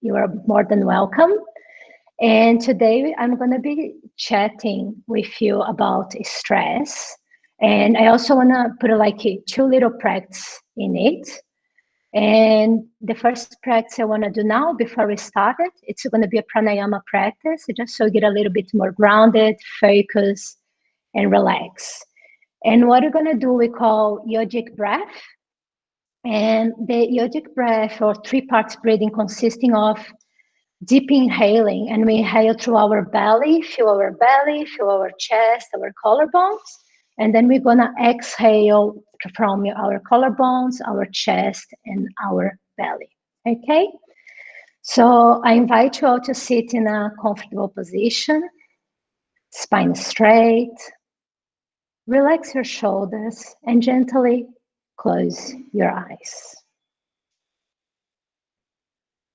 you are more than welcome. And today I'm going to be chatting with you about stress. And I also want to put like two little practices in it. And the first practice I want to do now before we start it, it's going to be a pranayama practice, just so you get a little bit more grounded, focus, and relax. And what we're going to do, we call yogic breath. And the yogic breath, or three parts breathing, consisting of deep inhaling, and we inhale through our belly, feel our chest, our collarbones, and then we're gonna exhale from our collarbones, our chest, and our belly. Okay? So I invite you all to sit in a comfortable position, spine straight, relax your shoulders, and gently close your eyes.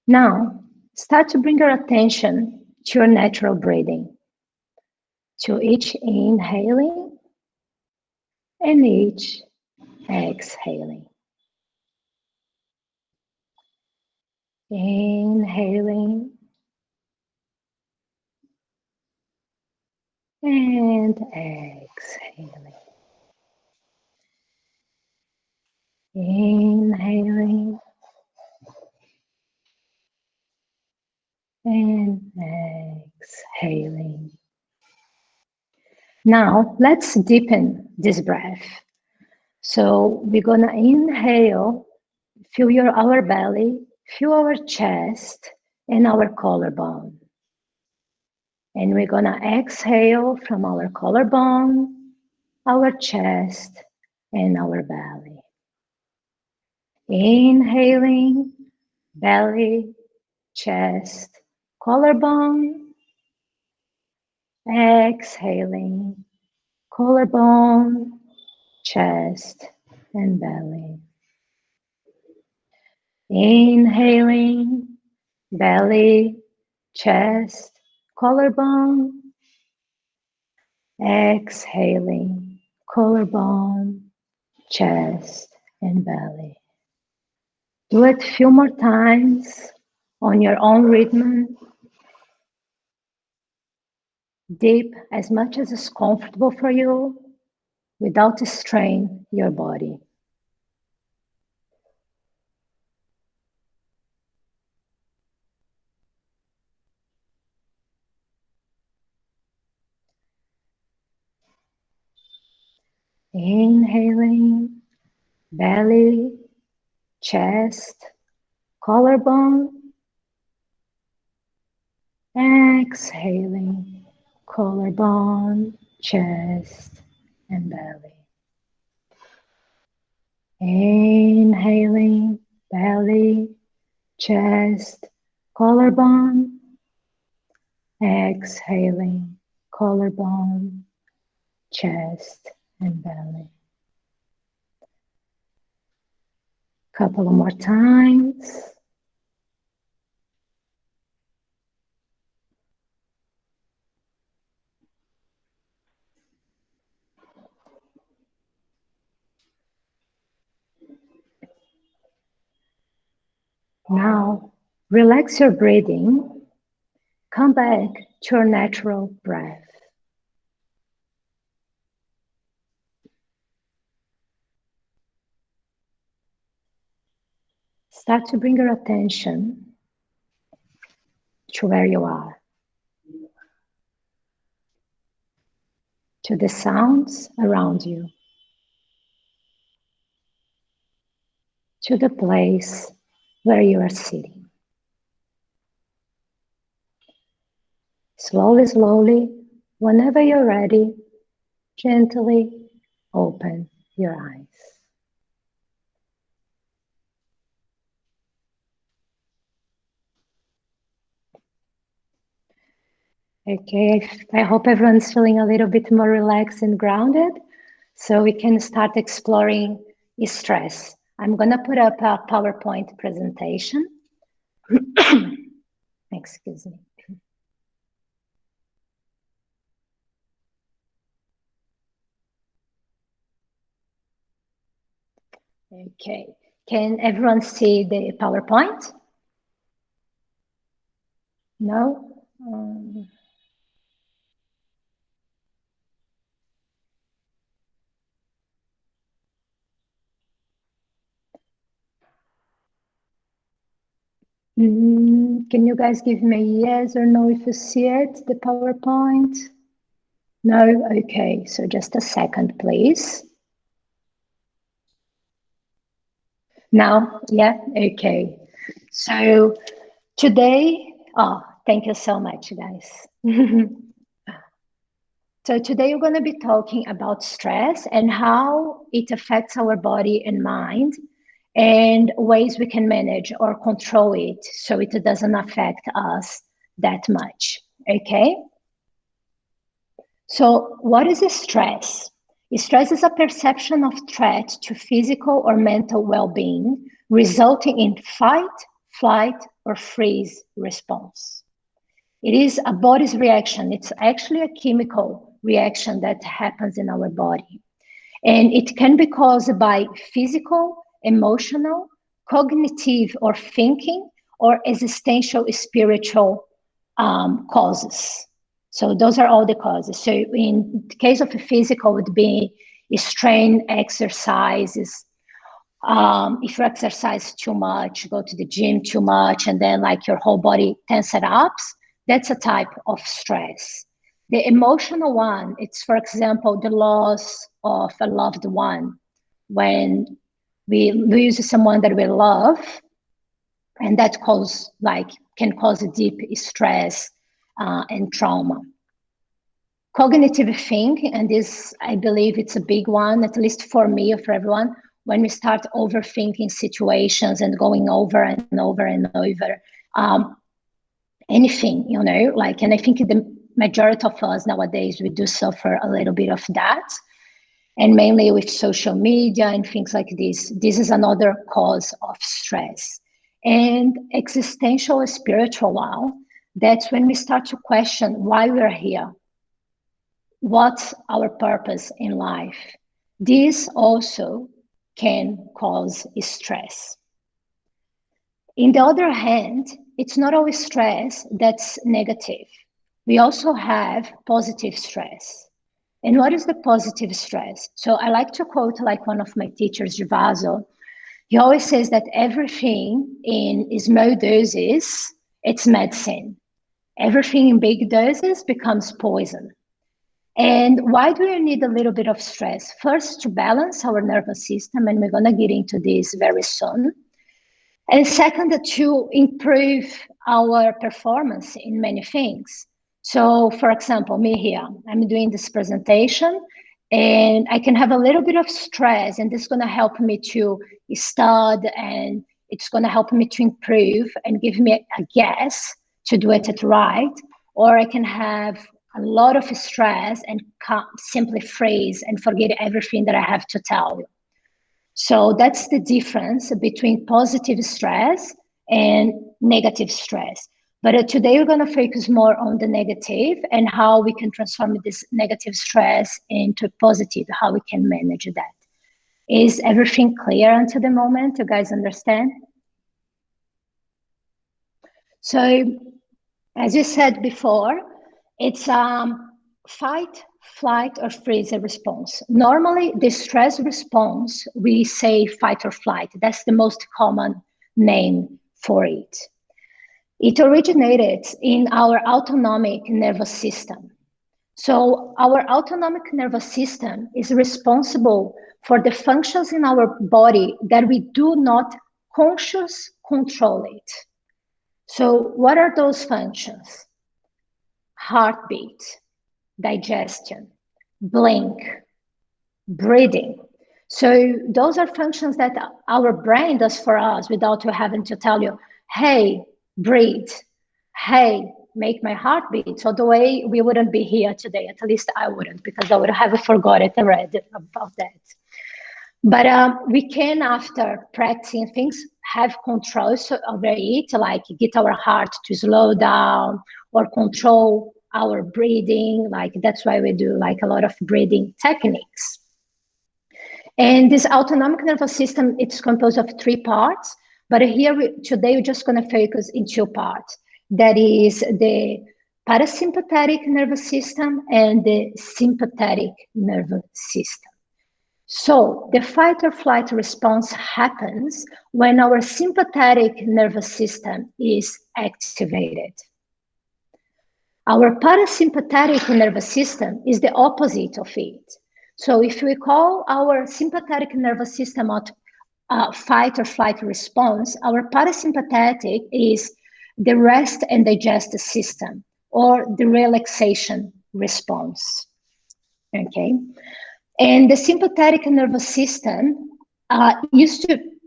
Now, start to bring your attention to your natural breathing, to each inhaling and each exhaling. Inhaling and exhaling. Inhaling and exhaling. Now, let's deepen this breath. So we're gonna inhale, feel our belly, feel our chest and our collarbone. And we're gonna exhale from our collarbone, our chest, and our belly. Inhaling, belly, chest, collarbone. Exhaling, collarbone, chest, and belly. Inhaling, belly, chest, collarbone. Exhaling, collarbone, chest, and belly. Do it a few more times on your own rhythm. Deep as much as is comfortable for you without strain your body. Inhaling, belly, chest, collarbone. Exhaling, collarbone, chest, and belly. Inhaling, belly, chest, collarbone. Exhaling, collarbone, chest, and belly. Couple of more times. Now, relax your breathing. Come back to your natural breath. Start to bring your attention to where you are, to the sounds around you, to the place where you are sitting. Slowly, slowly, whenever you're ready, gently open your eyes. Okay, I hope everyone's feeling a little bit more relaxed and grounded, so we can start exploring stress. I'm gonna put up a PowerPoint presentation. Excuse me. Okay, can everyone see the PowerPoint? No? Can you guys give me a yes or no if you see it, the PowerPoint? No? Okay, so just a second, please. Now, yeah, okay. So today, thank you so much, guys. So today we're going to be talking about stress and how it affects our body and mind and ways we can manage or control it so it doesn't affect us that much, okay? So what is stress? Stress is a perception of threat to physical or mental well-being, resulting in fight, flight, or freeze response. It is a body's reaction. It's actually a chemical reaction that happens in our body. And it can be caused by physical, emotional, cognitive or thinking, or existential spiritual causes. So those are all the causes. So in the case of a physical, would be strain exercises. If you exercise too much, go to the gym too much, and then like your whole body tenses up, that's a type of stress. The emotional one, it's, for example, the loss of a loved one. When we lose someone that we love, and that can cause a deep stress and trauma. Cognitive thinking, and this, I believe it's a big one, at least for me or for everyone, when we start overthinking situations and going over and over and over anything, and I think the majority of us nowadays, we do suffer a little bit of that. And mainly with social media and things like this. This is another cause of stress. And existential or spiritual one, that's when we start to question why we're here. What's our purpose in life? This also can cause stress. In the other hand, it's not always stress that's negative. We also have positive stress. And what is the positive stress? So I like to quote like one of my teachers, Givaso. He always says that everything in small doses, it's medicine. Everything in big doses becomes poison. And why do we need a little bit of stress? First, to balance our nervous system, and we're going to get into this very soon. And second, to improve our performance in many things. So, for example, me here, I'm doing this presentation, and I can have a little bit of stress, and this is going to help me to study, and it's going to help me to improve and give me a guess to do it right. Or I can have a lot of stress and simply freeze and forget everything that I have to tell you. So that's the difference between positive stress and negative stress. But today we're going to focus more on the negative and how we can transform this negative stress into positive, how we can manage that. Is everything clear until the moment? You guys understand? So as you said before, it's fight, flight, or freeze response. Normally, the stress response, we say fight or flight. That's the most common name for it. It originated in our autonomic nervous system. So our autonomic nervous system is responsible for the functions in our body that we do not consciously control it. So what are those functions? Heartbeat, digestion, blink, breathing. So those are functions that our brain does for us without having to tell you, hey, breathe, hey, make my heart beat. So the way we wouldn't be here today, at least I wouldn't, because I would have forgotten already about that. But we can, after practicing things, have control over it, like get our heart to slow down or control our breathing. Like that's why we do like a lot of breathing techniques. And this autonomic nervous system, it's composed of 3 parts. But here today we're just going to focus in 2 parts. That is the parasympathetic nervous system and the sympathetic nervous system. So the fight or flight response happens when our sympathetic nervous system is activated. Our parasympathetic nervous system is the opposite of it. So if we call our sympathetic nervous system out fight or flight response, our parasympathetic is the rest and digest system, or the relaxation response. Okay, and the sympathetic nervous system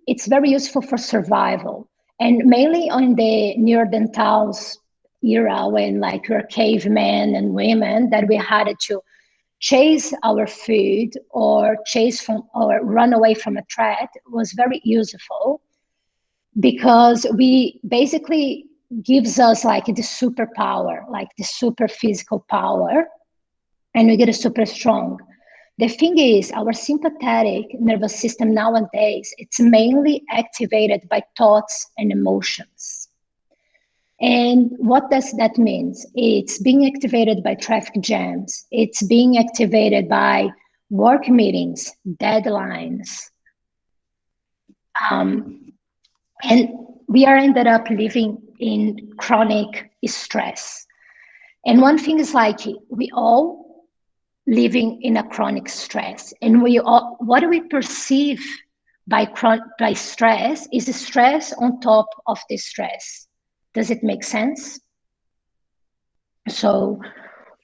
it's very useful for survival, and mainly on the Neanderthals era, when like we're cavemen and women, that we had to chase our food or run away from a threat, was very useful, because we basically gives us like the superpower, like the super physical power, and we get a super strong. The thing is, our sympathetic nervous system nowadays, it's mainly activated by thoughts and emotions. And what does that mean? It's being activated by traffic jams. It's being activated by work meetings, deadlines. And we are ended up living in chronic stress. And one thing is like, we all living in a chronic stress, and what do we perceive by stress is stress on top of the stress. Does it make sense? So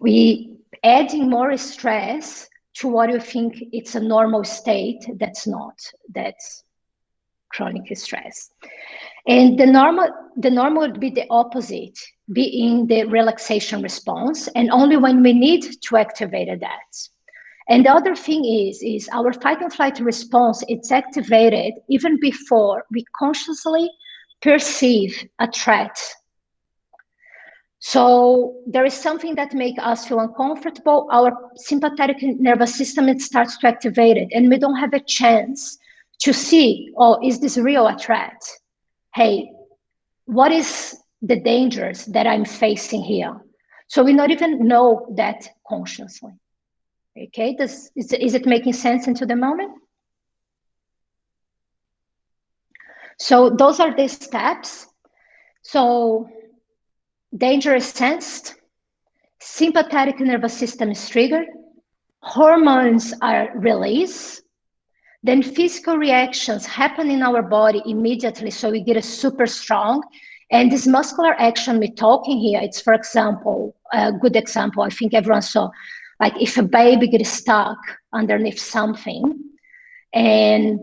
we adding more stress to what you think it's a normal state. That's not. That's chronic stress. And the normal would be the opposite, being the relaxation response, and only when we need to activate that. And the other thing is our fight and flight response, it's activated even before we consciously perceive a threat. So there is something that makes us feel uncomfortable, our sympathetic nervous system, it starts to activate it, and we don't have a chance to see, oh, is this real a threat? Hey, what is the dangers that I'm facing here? So we not even know that consciously. Okay, is it making sense into the moment? So those are the steps. So danger is sensed, sympathetic nervous system is triggered, hormones are released, then physical reactions happen in our body immediately, so we get a super strong. And this muscular action we're talking here, it's, for example, a good example, I think everyone saw, like if a baby gets stuck underneath something, and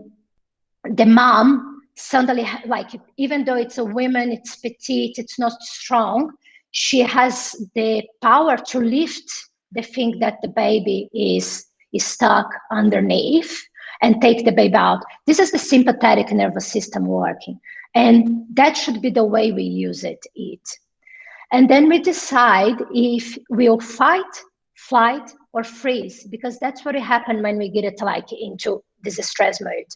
the mom suddenly, like, even though it's a woman, it's petite, it's not strong, she has the power to lift the thing that the baby is stuck underneath and take the baby out. This is the sympathetic nervous system working. And that should be the way we use it. And then we decide if we'll fight, flight, or freeze, because that's what happens when we get it like into this stress mode.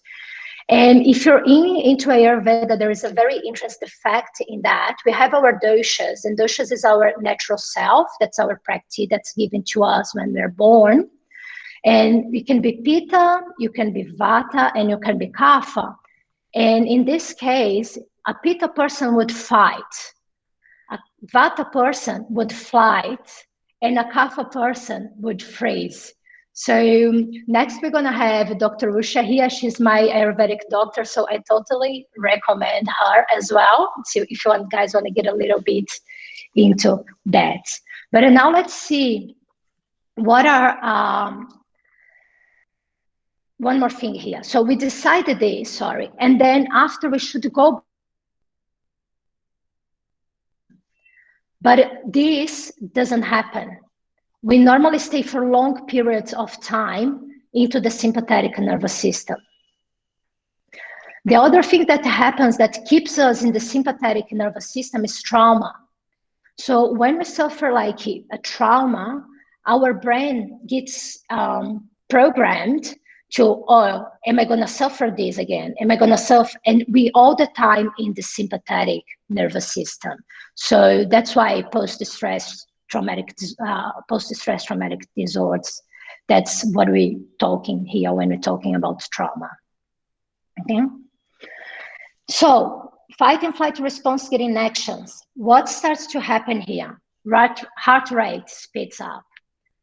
And if you're into Ayurveda, there is a very interesting fact in that we have our doshas, and doshas is our natural self. That's our practice that's given to us when we're born. And you can be Pitta, you can be Vata, and you can be Kapha. And in this case, a Pitta person would fight, a Vata person would flight, and a Kapha person would freeze. So next we're going to have Dr. Usha here. She's my Ayurvedic doctor, so I totally recommend her as well. So if you guys want to get a little bit into that. But now let's see what are... one more thing here. So we decided this, and then after we should go. But this doesn't happen. We normally stay for long periods of time into the sympathetic nervous system. The other thing that happens that keeps us in the sympathetic nervous system is trauma. So when we suffer like a trauma, our brain gets programmed to, oh, am I going to suffer this again? Am I going to suffer? And we all the time in the sympathetic nervous system. So that's why post-stress traumatic disorders, that's what we're talking here when we're talking about trauma. Okay. So fight and flight response getting actions. What starts to happen here? Heart rate speeds up.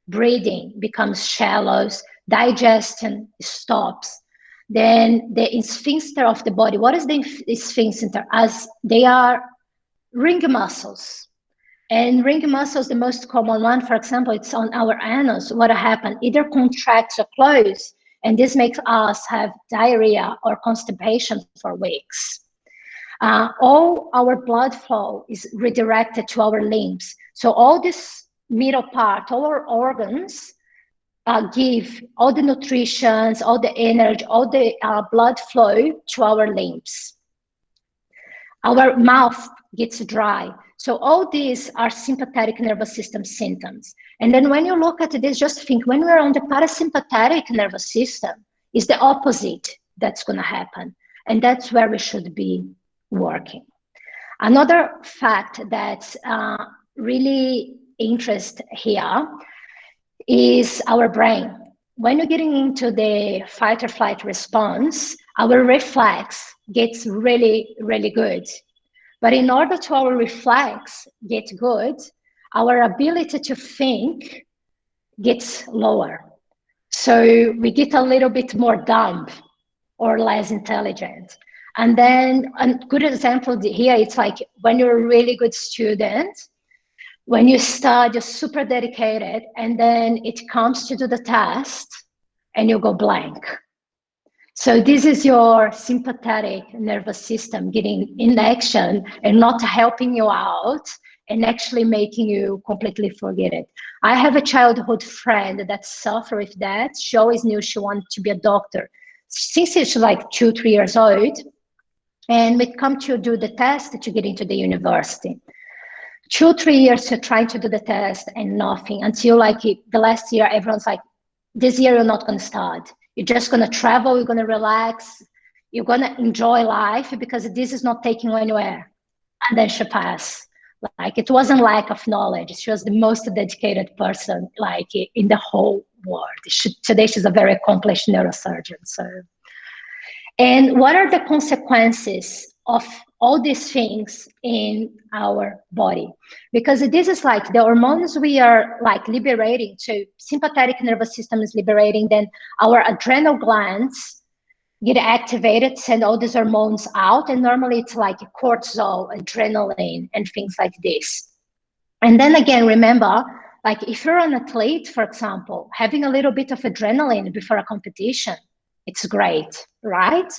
Breathing becomes shallow. Digestion stops. Then the sphincter of the body. What is the sphincter? As they are ring muscles. And ring muscles, the most common one, for example, it's on our anus. What happened? Either contracts or close. And this makes us have diarrhea or constipation for weeks. All our blood flow is redirected to our limbs. So all this middle part, all our organs give all the nutrition, all the energy, all the blood flow to our limbs. Our mouth gets dry. So all these are sympathetic nervous system symptoms. And then when you look at this, just think, when we're on the parasympathetic nervous system, it's the opposite that's going to happen. And that's where we should be working. Another fact that's really interesting here is our brain. When you're getting into the fight or flight response, our reflex gets really, really good. But in order to our reflex get good, our ability to think gets lower. So we get a little bit more dumb or less intelligent. And then a good example here, it's like when you're a really good student, when you start, you're super dedicated, and then it comes to do the test and you go blank. So this is your sympathetic nervous system getting in action and not helping you out and actually making you completely forget it. I have a childhood friend that suffered with that. She always knew she wanted to be a doctor since she's like 2-3 years old. And we come to do the test to get into the university. 2-3 years to try to do the test and nothing until like the last year, everyone's like, this year you're not going to start. You're just going to travel, you're going to relax, you're going to enjoy life because this is not taking you anywhere. And then she passed. Like, it wasn't lack of knowledge. She was the most dedicated person like in the whole world. Today she's a very accomplished neurosurgeon. So, and what are the consequences of all these things in our body? Because this is like the hormones we are like liberating. So sympathetic nervous system is liberating, then our adrenal glands get activated, send all these hormones out, and normally it's like cortisol, adrenaline, and things like this. And then again, remember, like if you're an athlete, for example, having a little bit of adrenaline before a competition, it's great, right?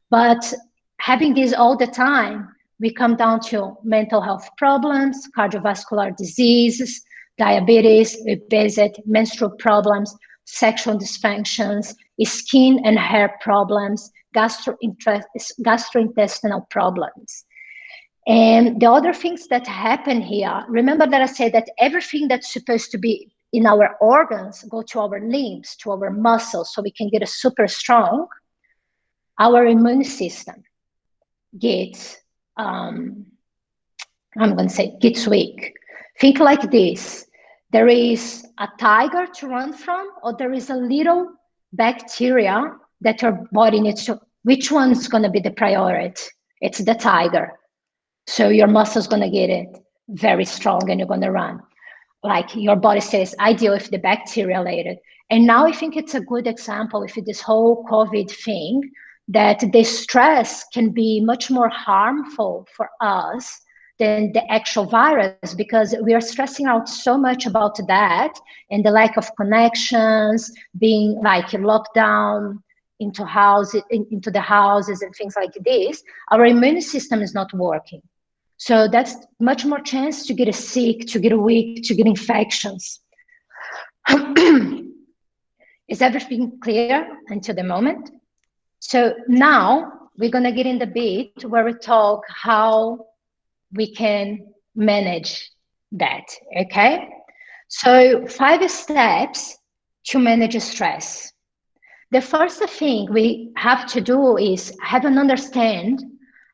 But having this all the time, we come down to mental health problems, cardiovascular diseases, diabetes, obesity, menstrual problems, sexual dysfunctions, skin and hair problems, gastrointestinal problems. And the other things that happen here, remember that I said that everything that's supposed to be in our organs go to our limbs, to our muscles, so we can get a super strong. Our immune system gets, gets weak. Think like this. There is a tiger to run from, or there is a little bacteria that your body needs to, which one's going to be the priority? It's the tiger. So your muscle's going to get it very strong and you're going to run. Like your body says, I deal with the bacteria later. And now I think it's a good example with this whole COVID thing, that the stress can be much more harmful for us than the actual virus, because we are stressing out so much about that and the lack of connections, being like locked down into the houses and things like this. Our immune system is not working. So that's much more chance to get sick, to get weak, to get infections. Is everything clear until the moment? So now we're going to get in the bit where we talk how we can manage that, okay? So 5 steps to manage stress. The first thing we have to do is have an understand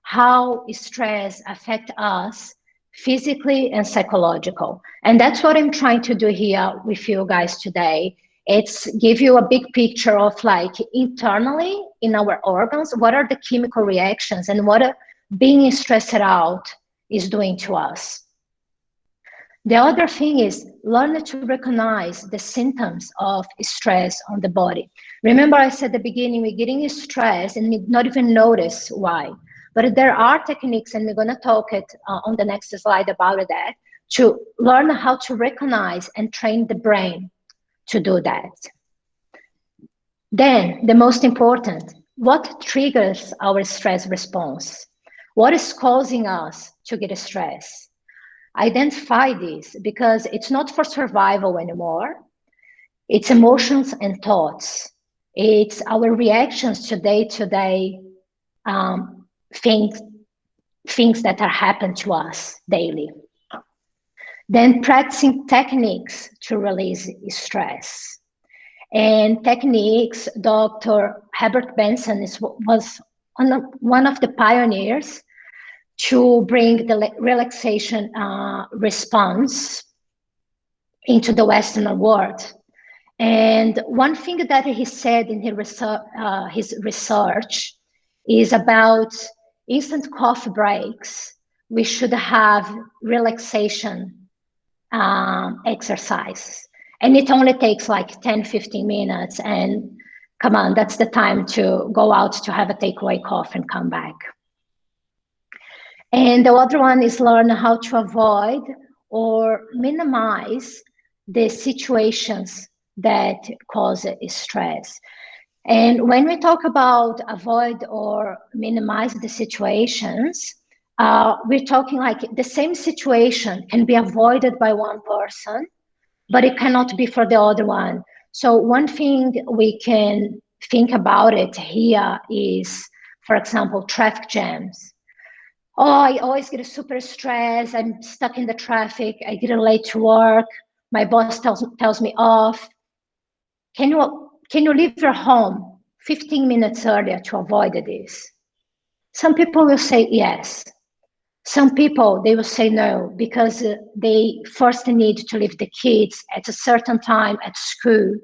how stress affects us physically and psychological. And that's what I'm trying to do here with you guys today. It's give you a big picture of like internally in our organs, what are the chemical reactions and what being stressed out is doing to us. The other thing is learn to recognize the symptoms of stress on the body. Remember I said at the beginning, we're getting stressed and we not even notice why. But there are techniques, and we're going to talk it on the next slide about that, to learn how to recognize and train the brain to do that. Then, the most important, what triggers our stress response? What is causing us to get stressed? Identify this, because it's not for survival anymore. It's emotions and thoughts. It's our reactions to day-to-day things that are happening to us daily. Then practicing techniques to release stress. And techniques, Dr. Herbert Benson was one of the pioneers to bring the relaxation response into the Western world. And one thing that he said in his research is about instant coffee breaks. We should have relaxation exercise. And it only takes like 10, 15 minutes. And come on, that's the time to go out to have a takeaway coffee and come back. And the other one is learn how to avoid or minimize the situations that cause stress. And when we talk about avoid or minimize the situations, we're talking like the same situation can be avoided by one person, but it cannot be for the other one. So one thing we can think about it here is, for example, traffic jams. Oh, I always get super stressed. I'm stuck in the traffic. I get late to work. My boss tells me off. Can you leave your home 15 minutes earlier to avoid this? Some people will say yes. Some people, they will say no, because they first need to leave the kids at a certain time at school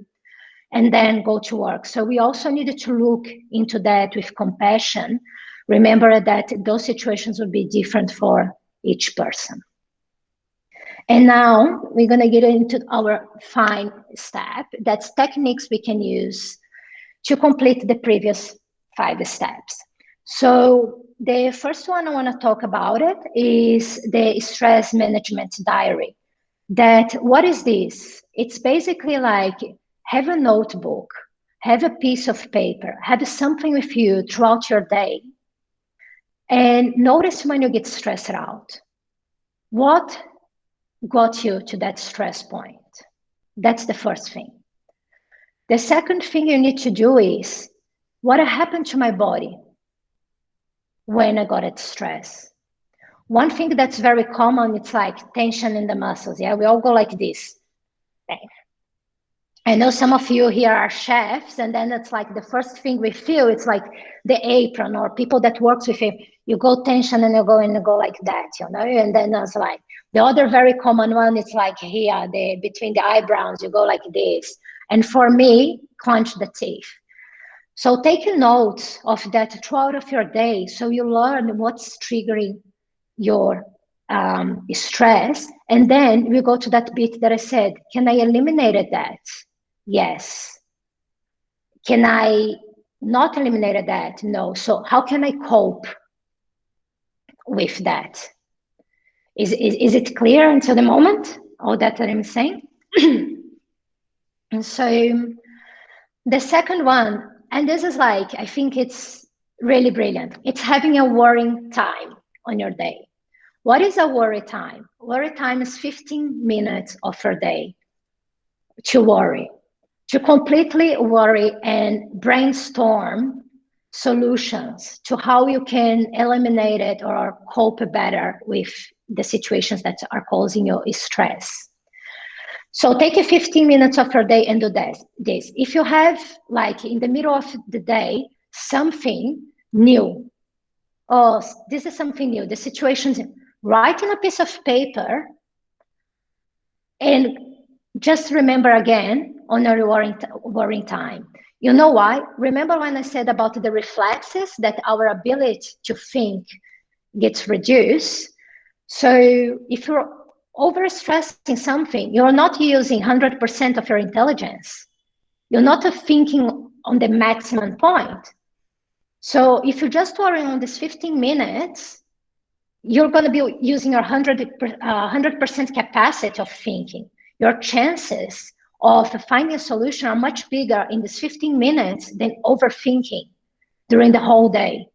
and then go to work. So we also needed to look into that with compassion. Remember that those situations will be different for each person. And now we're going to get into our final step. That's techniques we can use to complete the previous 5 steps. So the first one I want to talk about it is the stress management diary. That what is this? It's basically like have a notebook, have a piece of paper, have something with you throughout your day, and notice when you get stressed out. What got you to that stress point? That's the first thing. The second thing you need to do is, what happened to my body when I got stressed? One thing that's very common, it's like tension in the muscles. Yeah, we all go like this. I know some of you here are chefs, and then it's like the first thing we feel, it's like the apron, or people that works with you go tension and you go like that, you know, and then it's like the other very common one, it's like here, between the eyebrows, you go like this. And for me, clench the teeth. So take a note of that throughout of your day, so you learn what's triggering your stress. And then we go to that bit that I said, can I eliminate that? Yes. Can I not eliminate that? No. So how can I cope with that? Is it clear until the moment, all that I'm saying? And so the second one, and this is like, I think it's really brilliant. It's having a worrying time on your day. What is a worry time? Worry time is 15 minutes of your day to worry, to completely worry and brainstorm solutions to how you can eliminate it or cope better with the situations that are causing you stress. So take a 15 minutes of your day and do this. If you have, like, in the middle of the day, something new, oh, this is something new, the situation's, write in a piece of paper and just remember again on a worrying time. You know why? Remember when I said about the reflexes, that our ability to think gets reduced? So if you're overstressing something, you're not using 100% of your intelligence. You're not thinking on the maximum point. So if you just worry on this 15 minutes, you're going to be using your 100% capacity of thinking. Your chances of finding a solution are much bigger in this 15 minutes than overthinking during the whole day.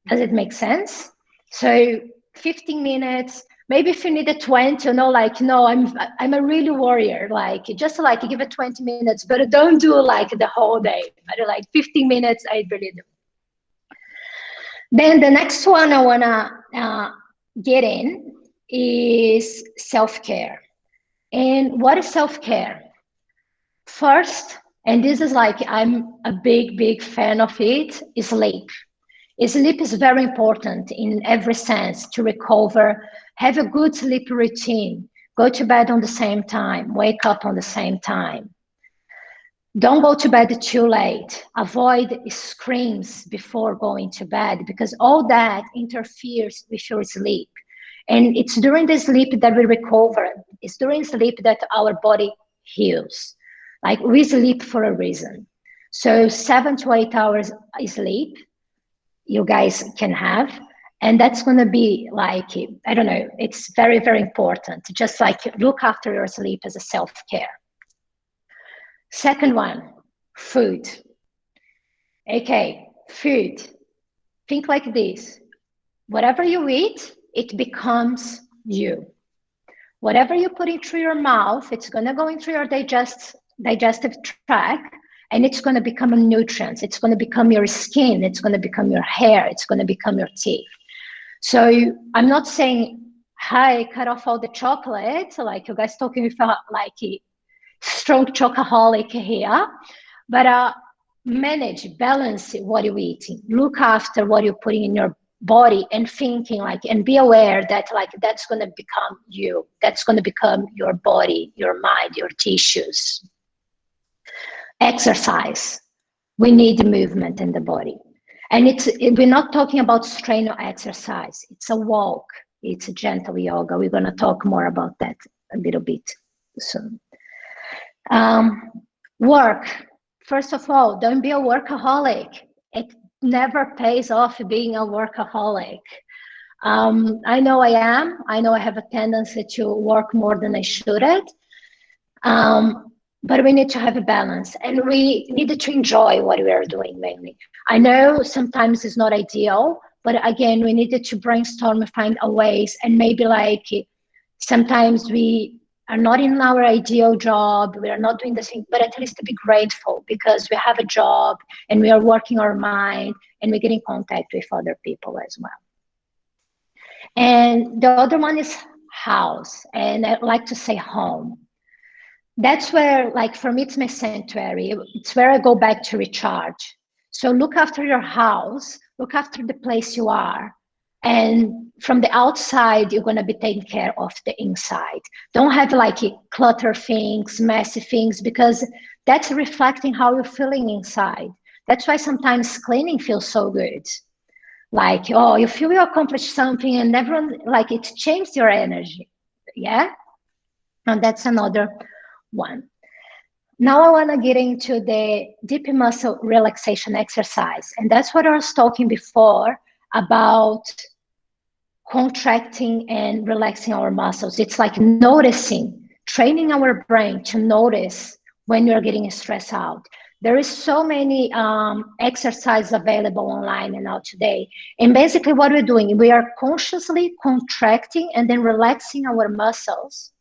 Does it make sense? So 15 minutes, maybe if you need a 20, you know, like, no, I'm a really warrior, like, just like give it 20 minutes, but don't do like the whole day, but like 15 minutes, I really do. Then the next one I wanna get in is self-care. And what is self-care? First, and this is like, I'm a big fan of it, is sleep. Sleep is very important in every sense to recover. Have a good sleep routine. Go to bed on the same time. Wake up on the same time. Don't go to bed too late. Avoid screens before going to bed, because all that interferes with your sleep. And it's during the sleep that we recover. It's during sleep that our body heals. Like, we sleep for a reason. So 7 to 8 hours sleep you guys can have, and that's going to be like, I don't know, it's very important. Just like, look after your sleep as a self-care. Second one, food. Okay, food. Think like this. Whatever you eat, it becomes you. Whatever you put into your mouth, it's going to go into your digestive tract, and it's going to become a nutrient. It's going to become your skin. It's going to become your hair. It's going to become your teeth. So I'm not saying, hi, cut off all the chocolate, like you guys talking about like a strong chocoholic here, but manage, balance what you're eating. Look after what you're putting in your body, and thinking like, and be aware that like, that's going to become you. That's going to become your body, your mind, your tissues. Exercise. We need movement in the body. And we're not talking about strain or exercise. It's a walk. It's a gentle yoga. We're going to talk more about that a little bit soon. Work. First of all, don't be a workaholic. It never pays off being a workaholic. I know I am. I know I have a tendency to work more than I should. But we need to have a balance, and we need to enjoy what we are doing mainly. I know sometimes it's not ideal, but again, we needed to brainstorm and find a ways, and maybe like sometimes we are not in our ideal job, we are not doing the thing, but at least to be grateful because we have a job and we are working our mind and we get in contact with other people as well. And the other one is house, and I like to say home. That's where, like, for me, it's my sanctuary. It's where I go back to recharge. So look after your house, look after the place you are. And from the outside, you're going to be taking care of the inside. Don't have like clutter things, messy things, because that's reflecting how you're feeling inside. That's why sometimes cleaning feels so good. Like, oh, you feel you accomplished something and everyone, like, it changed your energy. Yeah? And that's another one. Now I want to get into the deep muscle relaxation exercise. And that's what I was talking before about contracting and relaxing our muscles. It's like noticing, training our brain to notice when you're getting stressed out. There is so many exercises available online and now today. And basically what we're doing, we are consciously contracting and then relaxing our muscles.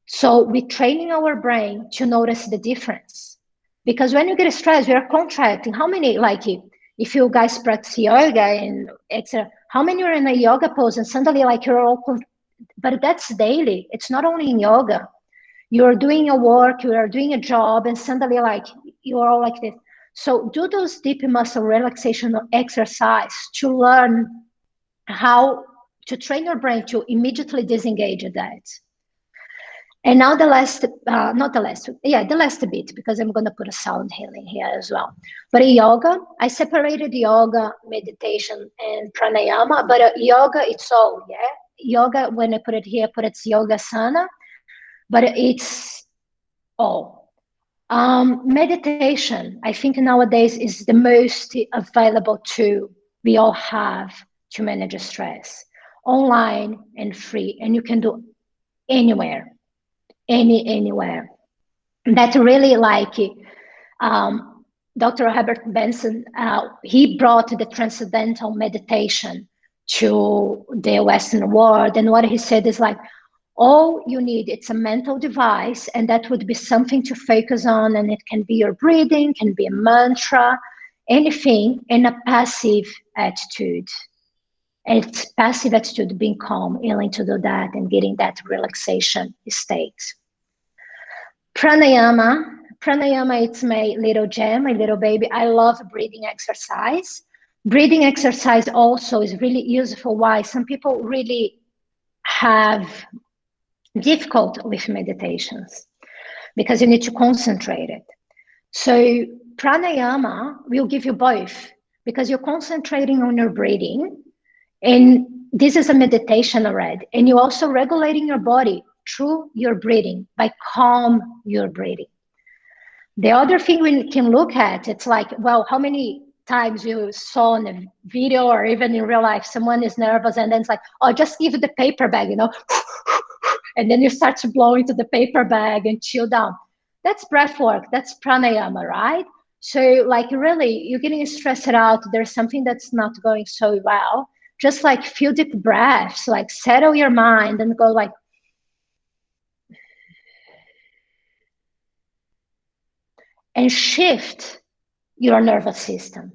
So we're training our brain to notice the difference. Because when you get stressed, we are contracting. How many, like if you guys practice yoga and etc., how many are in a yoga pose and suddenly like you're all, but that's daily. It's not only in yoga. You're doing a work, you are doing a job, and suddenly like you are all like this. So do those deep muscle relaxation exercise to learn how to train your brain to immediately disengage that. And now the last, not the last, yeah, the last bit, because I'm going to put a sound healing here as well. But in yoga, I separated yoga, meditation, and pranayama, but yoga, it's all, yeah? Yoga, when I put it here, I put it's Yogasana, but it's all. Meditation, I think nowadays is the most available tool we all have to manage stress, online and free, and you can do anywhere, anywhere. That really like Dr. Herbert Benson, he brought the transcendental meditation to the Western world, and what he said is like, all you need, it's a mental device, and that would be something to focus on, and it can be your breathing, can be a mantra, anything, in a passive attitude. It's passive attitude, being calm, willing to do that, and getting that relaxation state. Pranayama, it's my little gem, my little baby. I love breathing exercise. Breathing exercise also is really useful. Why? Some people really have difficult with meditations because you need to concentrate it. So pranayama will give you both because you're concentrating on your breathing, and this is a meditation already, and you're also regulating your body through your breathing by calm your breathing. The other thing we can look at, it's like, well, how many times you saw in a video or even in real life, someone is nervous and then it's like, oh, just give it the paper bag, you know, and then you start to blow into the paper bag and chill down. That's breath work. That's pranayama, right? So like really, you're getting stressed out. There's something that's not going so well. Just like few deep breaths, like settle your mind and go like, and shift your nervous system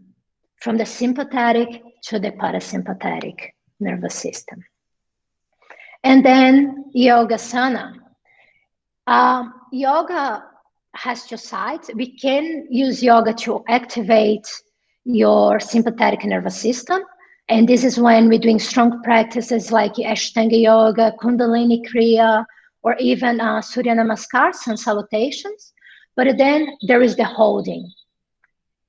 from the sympathetic to the parasympathetic nervous system. And then Yogasana. Yoga has two sides. We can use yoga to activate your sympathetic nervous system. And this is when we're doing strong practices like Ashtanga Yoga, Kundalini Kriya, or even Surya Namaskar, sun salutations. But then there is the holding.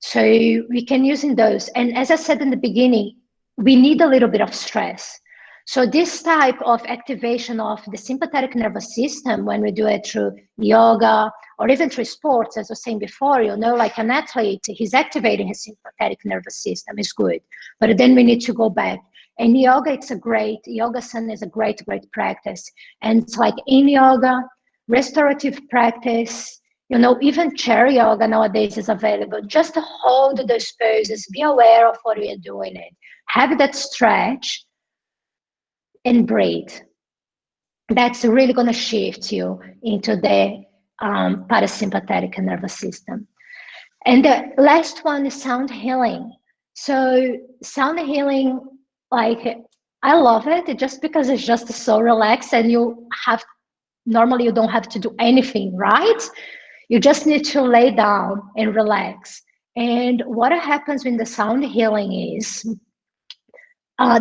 So we can use in those. And as I said in the beginning, we need a little bit of stress. So this type of activation of the sympathetic nervous system, when we do it through yoga or even through sports, as I was saying before, you know, like an athlete, he's activating his sympathetic nervous system, is good. But then we need to go back. And yoga, Yogasana is a great practice. And it's like in yoga, restorative practice, you know, even chair yoga nowadays is available. Just hold those poses, be aware of what you're doing it. Have that stretch and breathe. That's really going to shift you into the parasympathetic nervous system. And the last one is sound healing. So sound healing, like I love it just because it's just so relaxed, and normally you don't have to do anything, right? You just need to lay down and relax. And what happens when the sound healing is,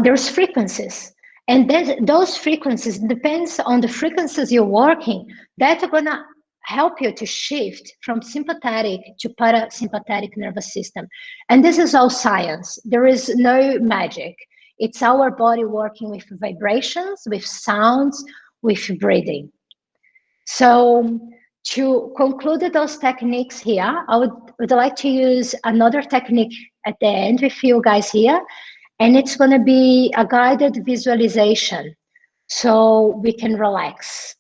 there's frequencies. And then those frequencies, depends on the frequencies you're working, that are gonna help you to shift from sympathetic to parasympathetic nervous system. And this is all science. There is no magic. It's our body working with vibrations, with sounds, with breathing. So to conclude those techniques here, I would like to use another technique at the end with you guys here. And it's going to be a guided visualization so we can relax.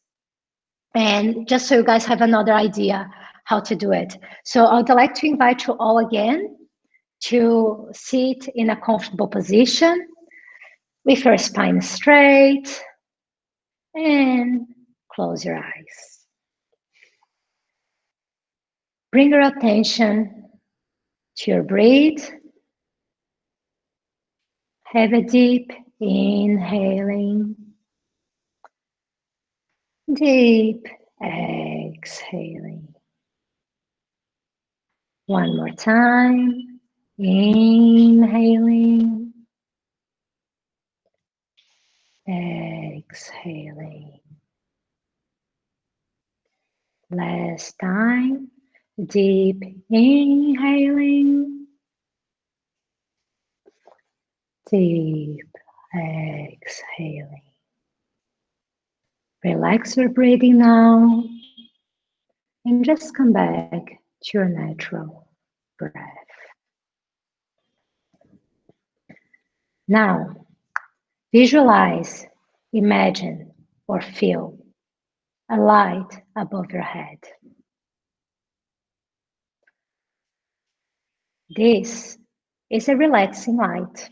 And just so you guys have another idea how to do it. So I would like to invite you all again to sit in a comfortable position with your spine straight and close your eyes. Bring your attention to your breath. Have a deep inhaling, deep Exhaling. One more time. Inhaling. Exhaling. Last time. Deep inhaling. Deep exhaling. Relax your breathing now and just come back to your natural breath. Now, visualize, imagine, or feel a light above your head. This is a relaxing light,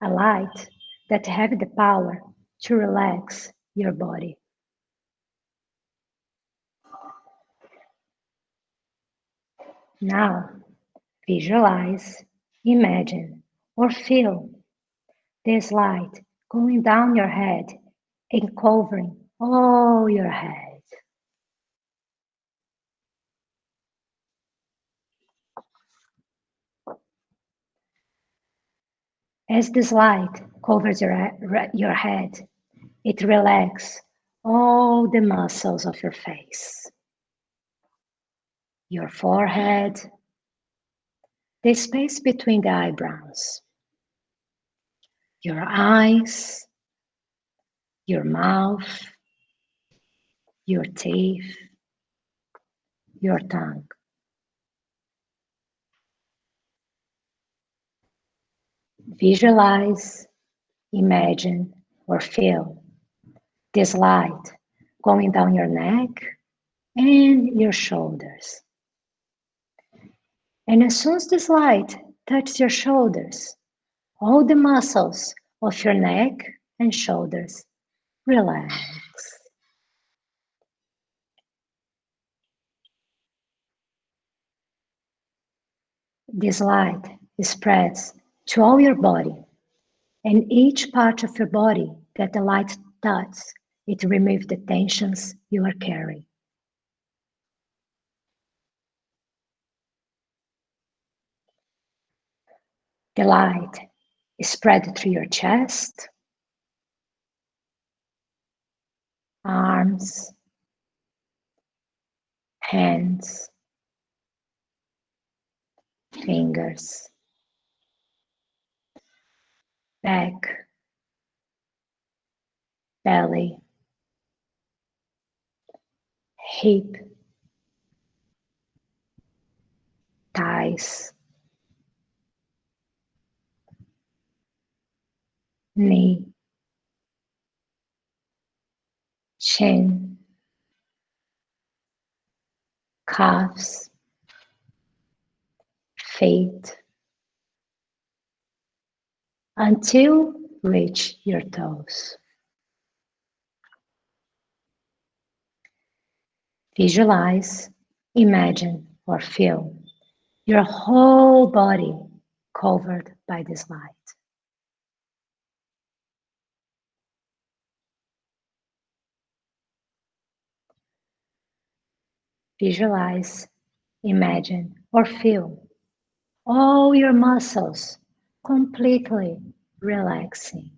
a light that has the power to relax your body. Now, visualize, imagine, or feel this light going down your head and covering all your head. As this light covers your head, it relaxes all the muscles of your face, your forehead, the space between the eyebrows, your eyes, your mouth, your teeth, your tongue. Visualize, imagine, or feel this light going down your neck and your shoulders. And as soon as this light touches your shoulders, all the muscles of your neck and shoulders relax. This light spreads to all your body, and each part of your body that the light touches, it removes the tensions you are carrying. The light is spread through your chest, arms, hands, fingers, back, belly, hip, thighs, knee, chin, calves, feet, until reach your toes. Visualize, imagine, or feel your whole body covered by this light. Visualize, imagine, or feel all your muscles completely relaxing.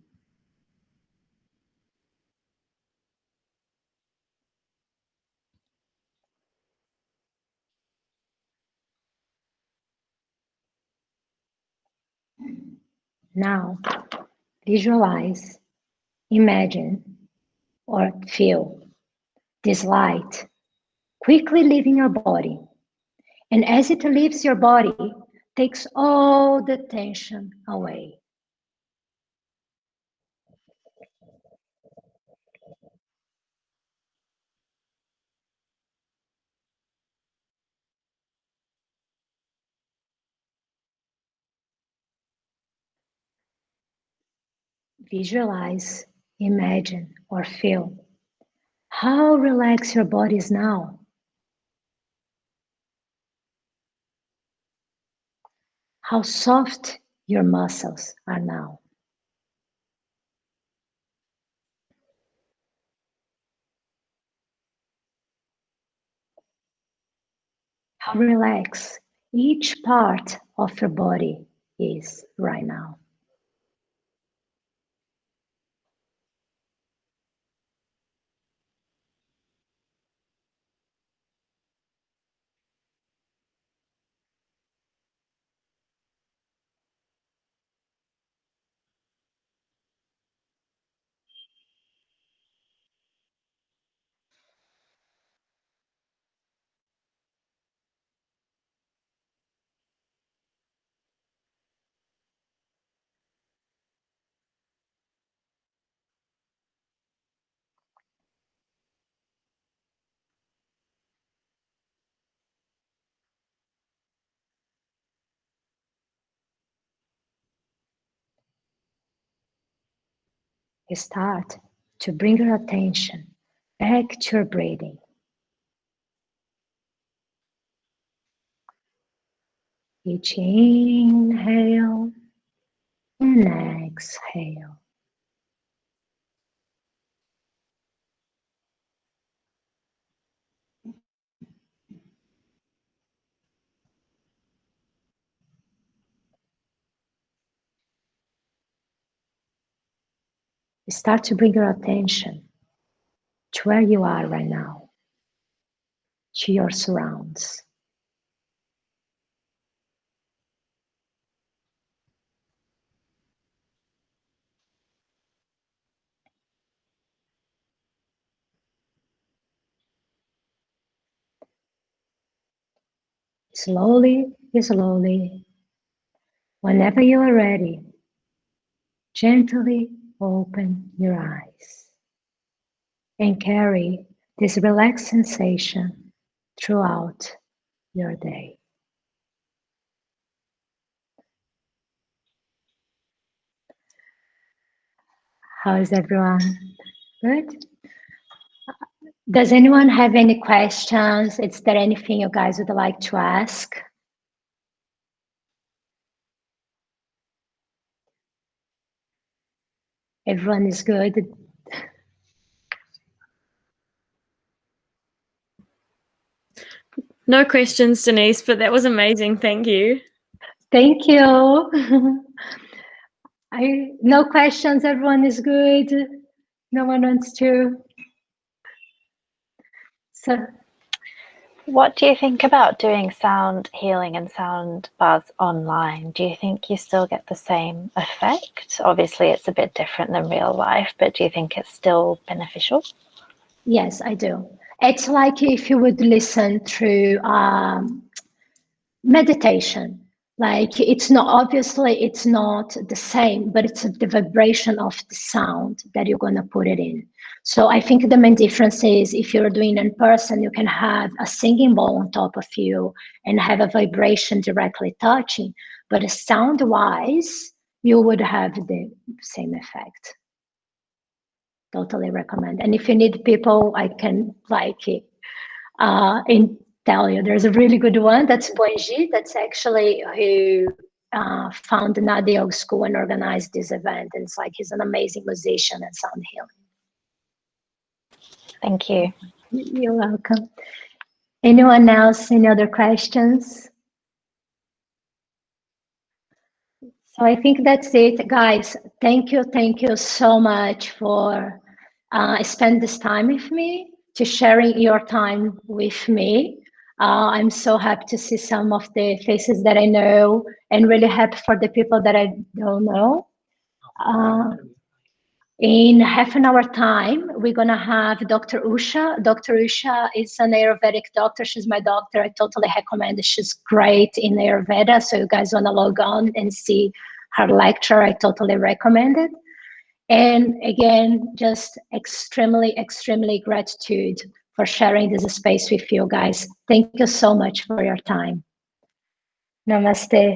Now, visualize, imagine, or feel this light quickly leaving your body. And as it leaves your body, takes all the tension away. Visualize, imagine, or feel how relaxed your body is now. How soft your muscles are now. how relaxed each part of your body is right now. Start to bring your attention back to your breathing. Each inhale and exhale. Start to bring your attention to where you are right now, to your surrounds. Slowly, slowly, whenever you are ready, gently open your eyes and carry this relaxed sensation throughout your day. How is everyone? Good? Does anyone have any questions? Is there anything you guys would like to ask? Everyone is good? No questions, Denise, but that was amazing. Thank you. Thank you. No questions, everyone is good. No one wants to. So, what do you think about doing sound healing and sound baths online? Do you think you still get the same effect? Obviously, it's a bit different than real life, but do you think it's still beneficial? yes, I do. It's like if you would listen through meditation. Like it's not, obviously it's not the same, but it's the vibration of the sound that you're going to put it in. So I think the main difference is if you're doing in person, you can have a singing bowl on top of you and have a vibration directly touching, but sound wise, you would have the same effect. Totally recommend. And if you need people, I can tell you, there's a really good one. That's Bonji. That's actually who found the Nadi Yoga School and organized this event. And it's like he's an amazing musician and sound healing. Thank you. You're welcome. Anyone else? Any other questions? So I think that's it, guys. Thank you so much for spending this time with me, to sharing your time with me. I'm so happy to see some of the faces that I know, and really happy for the people that I don't know. In half an hour time, we're gonna have Dr. Usha. Dr. Usha is an Ayurvedic doctor. She's my doctor. I totally recommend it. She's great in Ayurveda. So you guys wanna log on and see her lecture, I totally recommend it. And again, just extremely gratitude for sharing this space with you guys. Thank you so much for your time. Namaste.